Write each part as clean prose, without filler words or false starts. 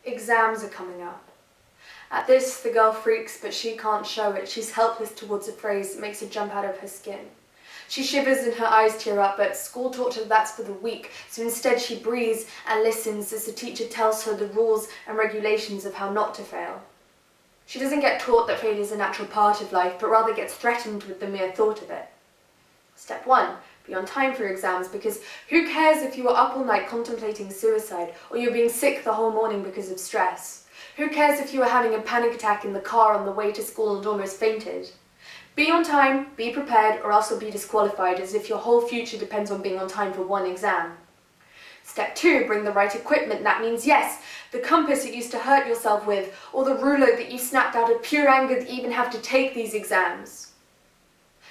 Exams are coming up. At this, the girl freaks, but she can't show it. She's helpless towards a phrase that makes her jump out of her skin. She shivers and her eyes tear up, but school taught her that's for the weak, so instead she breathes and listens as the teacher tells her the rules and regulations of how not to fail. She doesn't get taught that failure is a natural part of life, but rather gets threatened with the mere thought of it. Step 1. Be on time for your exams, because who cares if you were up all night contemplating suicide, or you're being sick the whole morning because of stress? Who cares if you were having a panic attack in the car on the way to school and almost fainted? Be on time, be prepared, or else you'll be disqualified, as if your whole future depends on being on time for one exam. Step 2, bring the right equipment. That means, yes, the compass you used to hurt yourself with, or the ruler that you snapped out of pure anger that you even have to take these exams.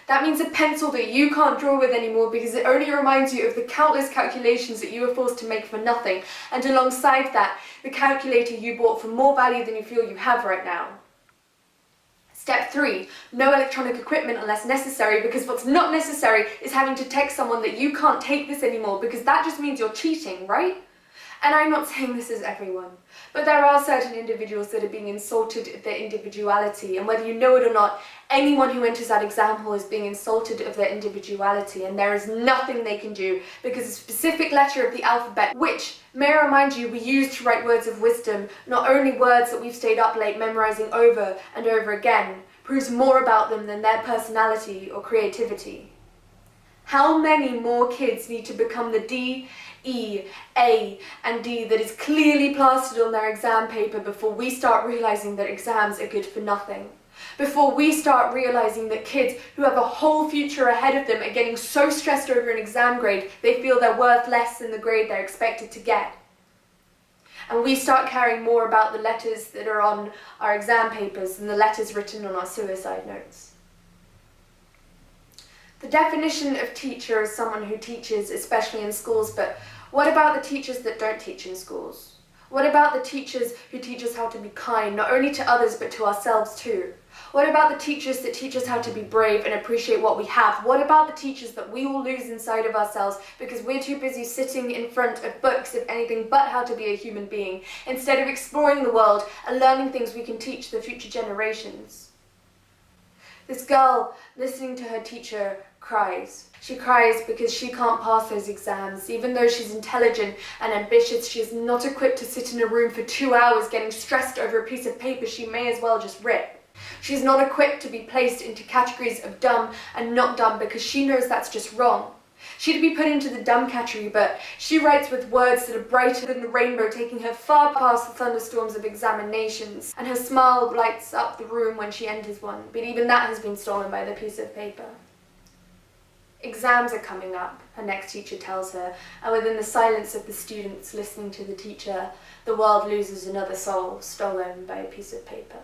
That means a pencil that you can't draw with anymore because it only reminds you of the countless calculations that you were forced to make for nothing, and alongside that, the calculator you bought for more value than you feel you have right now. Step 3, no electronic equipment unless necessary, because what's not necessary is having to text someone that you can't take this anymore, because that just means you're cheating, right? And I'm not saying this is everyone, but there are certain individuals that are being insulted of their individuality, and whether you know it or not, anyone who enters that exam hall is being insulted of their individuality, and there is nothing they can do because a specific letter of the alphabet, which, may I remind you, we use to write words of wisdom, not only words that we've stayed up late memorizing over and over again, proves more about them than their personality or creativity. How many more kids need to become the D, E, A, and D that is clearly plastered on their exam paper before we start realizing that exams are good for nothing? Before we start realizing that kids who have a whole future ahead of them are getting so stressed over an exam grade they feel they're worth less than the grade they're expected to get? And we start caring more about the letters that are on our exam papers than the letters written on our suicide notes. The definition of teacher is someone who teaches, especially in schools, but what about the teachers that don't teach in schools? What about the teachers who teach us how to be kind, not only to others but to ourselves too? What about the teachers that teach us how to be brave and appreciate what we have? What about the teachers that we will lose inside of ourselves because we're too busy sitting in front of books of anything but how to be a human being, instead of exploring the world and learning things we can teach the future generations? This girl, listening to her teacher, cries. She cries because she can't pass those exams. Even though she's intelligent and ambitious, she is not equipped to sit in a room for 2 hours getting stressed over a piece of paper she may as well just rip. She's not equipped to be placed into categories of dumb and not dumb because she knows that's just wrong. She'd be put into the dumb category, but she writes with words that are brighter than the rainbow, taking her far past the thunderstorms of examinations, and her smile lights up the room when she enters one, but even that has been stolen by the piece of paper. Exams are coming up, her next teacher tells her, and within the silence of the students listening to the teacher, the world loses another soul stolen by a piece of paper.